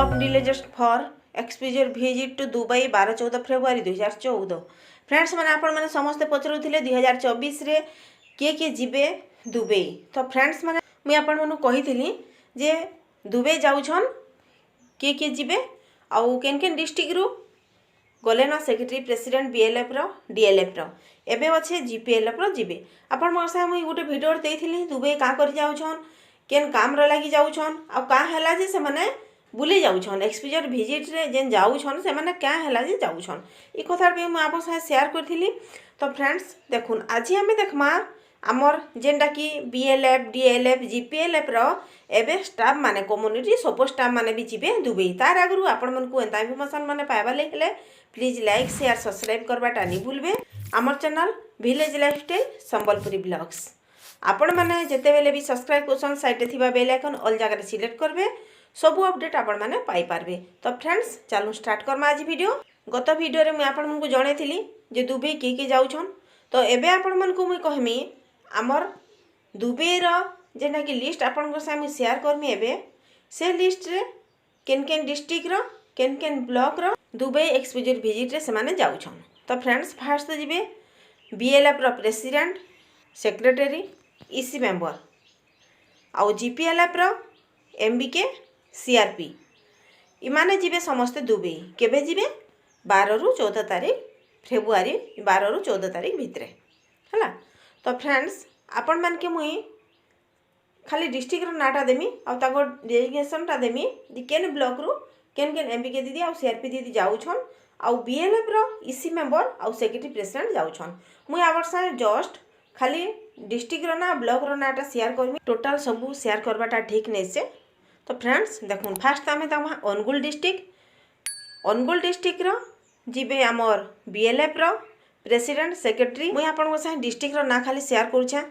Top dealers for exposure visit to Dubai 12-14 February 2014। Friends मैंने आपण मैंने समस्ते पचरुले 2024 रे किए जीवे दुबई। तो फ्रेंड्स मैंने मुझे आपण मानू कही जे दुबई जाऊन किए जीवे आउ केन केन डिस्ट्रिक्ट रू गले ना सेक्रेटरी प्रेसिडेंट बीएलएफ रो डीएलएफ रो एबे अच्छे जीपीएलएफ रो जीवे। आपण मोर साथ मुई गोटे वीडियो देइथिली दुबई का कर जाउछन केन काम रो लागि जाउछन आ का हैला जे से माने बुली जाउछन एक्सपोजर विजिट रे जेन जाउछन से माने क्या हैला जे जाउछन ई कथा पे मु आपन साथ शेयर करथिली। तो फ्रेंड्स देखुन आज हमें देखमा आमर जेनटा कि बीएलएफ डीएलएफ जीपीएलएफ रो एबे स्टाफ माने कम्युनिटी सपोर्ट स्टाफ माने भी जीवे दुबई। तार आगु आपण मन को एंता इन्फॉर्मेशन माने पाइबा लेले प्लीज लाइक शेयर सब्सक्राइब करबाटा नहीं भूलबे आमर channel village lifestyle Sambalpuri blogs. आपण माने जेते बेले भी सब्सक्राइब करसन साइड थिबा बेल आइकन ऑल जगह सिलेक्ट करबे सब अपडेट आपण माने पाई पारबे। तो फ्रेंड्स चलो स्टार्ट करमा आज वीडियो। गत वीडियो रे मैं आपण मन को जणैथिली जे दुबई के जाउछन। तो एबे आपण मन को मुई कहमी आमर दुबई रो जेना कि लिस्ट आपण को सामने शेयर करमी एबे से लिस्ट रे केन केन डिस्ट्रिक्ट रो केन केन ब्लॉक रो दुबई एक्सपोजर विजिट रे से माने जाउछन। तो फ्रेंड्स फास्ट तो जिबे बीएलएफ रो प्रेसिडेंट सेक्रेटरी ईसी मेंबर आउ जीपीएलएफ रो एमबीके सीआरपी इमाने जीवे समस्ते दुबई केबे जीवे 12 रु 14 तारीख फेब्रुआरी 12 रु 14 तारीख भितरे हला। तो फ्रेंड्स आपण मान के मुई खाली डिस्ट्रिक्ट रो नाटा देमी आ ताको डेजिग्नेशन टा देमी दि केन ब्लॉक रू केन केन एमबीके दीदी आ सीआरपी दीदी जाउछन आउ बीएलएफ रो ईसी मेंबर आउ सेक्रेटरी प्रेसिडेंट जाउछन। मुई आवर साथ जस्ट खाली डिस्ट्रिक्ट रो ना ब्लॉक रो नाटा शेयर करमी टोटल सब शेयर करबाटा ठीक नै से। तो फ्रेंड्स देखुन फास्ट आम अनुगुल डिस्ट्रिक्ट रो जीवे आमर बीएलएफ रो प्रेसिडेंट सेक्रेटरी मुई आपन साथ डिस्ट्रिक्ट रो ना खाली शेयर करूछे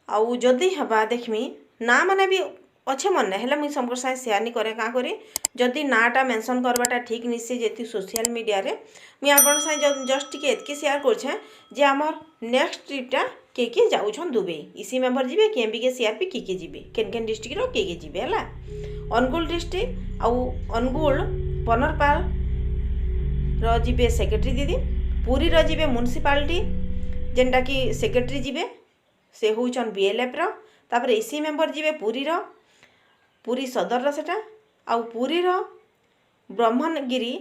आउ जदि हबा देखमी ना माने भी अच्छे मन हेले मुई समकर साथ शेयर नहीं करे का करी जदि नाटा मेंशन करबाटा ठीक निसे जेती सोशल मीडिया रे मुई आपन साथ जस्ट टिके एतके शेयर करूछे जे आमर नेक्स्ट ट्रिपटा के जाउछन दुबई इसी मेंबर जीवे के एमबीके सीआरपी के जीवे केन केन डिस्ट्रिक्ट रो के जीवे हला। अनुगुल डिस्ट्रिक्ट आउ अनुगुल बनरपाल रो जीवे सेक्रेटरी दीदी पुरी रो जीवे म्युनिसिपालिटी जेनटा कि सेक्रेटरी जीवे से होचन बीएलएफ रो तापर इसी मेंबर जीवे पुरी सदर रो सेटा आउ पुरी रो ब्रह्मगिरी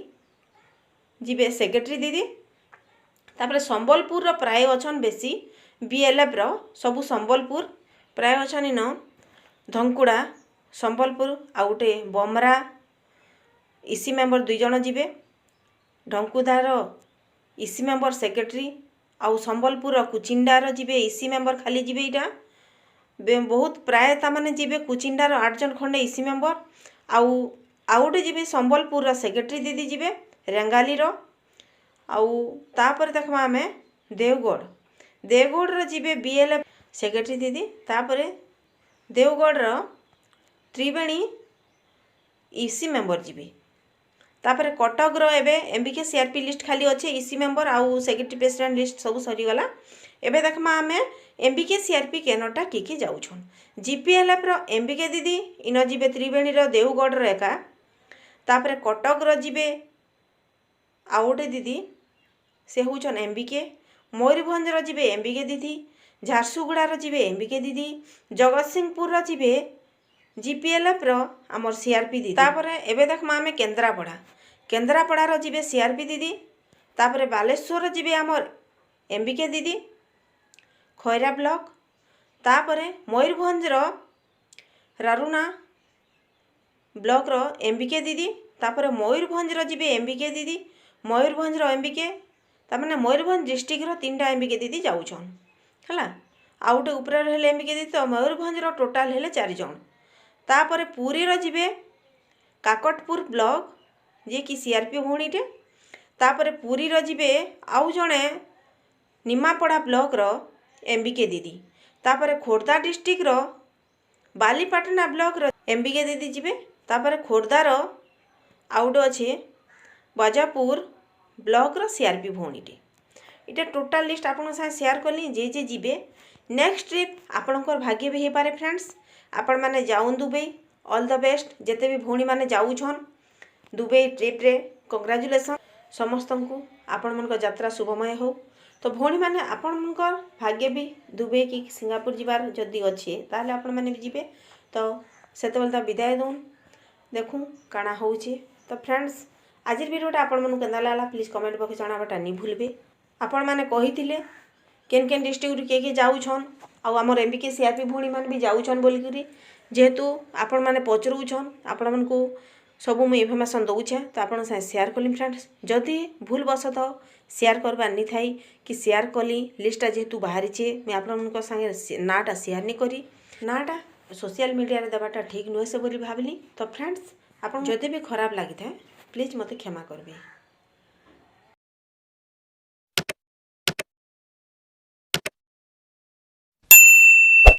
जीवे सेक्रेटरी दीदी तापर संबलपुर रो प्राय अछन बेसी बीएलएफ रो सबु संबलपुर प्राय अछन इन धंकुड़ा संबलपुर आउ गोटे बमरा इसी मेंबर 2 जण जीवे ढंकुदार इसी मेंबर सेक्रेटरी आउ संबलपुर कुचिंडार जीवे इसी मेंबर खाली जीवे इटा बहुत प्राय तामाने जीवे कुचिंडार 8 जण खंडे इसी मेंबर आउ गोटे जीवे संबलपुर सेक्रेटरी दीदी जीवे रेंगाली रो आउ तापर देखमा आमे देवगढ़ रो जीवे बीएलएफ सेक्रेटरी दीदी तापर देवगढ़ रो त्रिवेणी इसी मेंबर जीवे तापर कटक रो एबे एमबीके सीआरपी लिस्ट खाली अच्छे इसी मेंबर आउ सेक्रेटरी प्रेसिडेंट लिस्ट सब सरी गला। एबे देखमा आमे एमबीके सीआरपी केनटा के जाउछन जीपीएलएफ रो एमबीके दीदी इन जीवे त्रिवेणी रो देवगढ़ रो एका तापर कटक रो जीवे आउ गोटे दीदी से होचन एमबीके मयूरभंज रो जीवे एमबीके दीदी झारसुगुड़ा रो जीवे एमबीके दीदी जगतसिंहपुर रो जीवे जीपीएलएफ रो आमर सीआरपी दीदी तापर एबे देखमा आमे केन्द्रापड़ा रो जीवे सीआरपी दीदी तापर बालेश्वर रो जीवे आमर एमबीके दीदी खैरा ब्लॉक तापर मयूरभंज रो रारुना ब्लॉक रो एमबीके दीदी तापर मयूरभंज रो जीवे एमबीके दीदी मयूरभंज रो एमबीके तामाने मयूरभंज डिस्ट्रिक्ट रो 3टा एमबीके दीदी जाउछन हला आउ गोटे ऊपर हेले एमबीके दीदी तो मयूरभंज रो टोटाल हेले 4 जण तापर पुरी रो जीवे काकटपुर ब्लॉक जे कि सीआरपी भौणीटे तापर पुरी रो जीवे आउ जणे निमापड़ा ब्लॉक रो एमबीके दीदी तापर खोर्धा डिस्ट्रिक्ट रो बालीपाटना ब्लॉक रो एमबीके दीदी जीवे तापर खोर्धा रो आउट अच्छे बाजापुर ब्लॉक रो सीआरपी भौणीटे इटा टोटाल लिस्ट आपन साथ शेयर कली जे जीवे नेक्स्ट ट्रिप आपणकर भाग्य भी हो पारे। फ्रेंड्स आपण माने जाऊन दुबई ऑल द बेस्ट जेते भी भौणी माने जाऊछन दुबई ट्रिप्रे कंग्राचुलेसन समस्त को आपण मन यात्रा शुभमय हो। तो भौणी मैंने आपण मन भाग्य भी दुबई कि सिंगापुर जीवार जदि अच्छे ताहले आपण मैंने भी जीवे। तो सेते बेले विदाय दौन देखूँ काଣା होउचे। तो फ्रेंड्स आज वीडियोटा आपण मन केंदा लागला प्लीज कमेंट बॉक्स जणाबाटा नहीं भूलबे। आपण मैंने कही केन केन डिस्ट्रिक्ट किए जाऊन आमर एमबीके सीआरपी भौणी मैंने भी जाऊन बोलिकी जेहेतु आपण मैंने पचरूछन आपण मन को सब मुझे इनफर्मेशन दूचे तो आप शेयर कली फ्रेंड्स जदि भूल बसतः शेयर करवार नहीं थाई कि शेयर कली लिस्टा जेहेतु बाहरी मुझे आपण संगे नाटा शेयर नहीं करी नाटा सोशल मीडिया रे देवाटा ठीक नुहे से बोली भाविली। तो फ्रेंड्स आप जदि भी खराब लगी था प्लीज मत क्षमा करबे।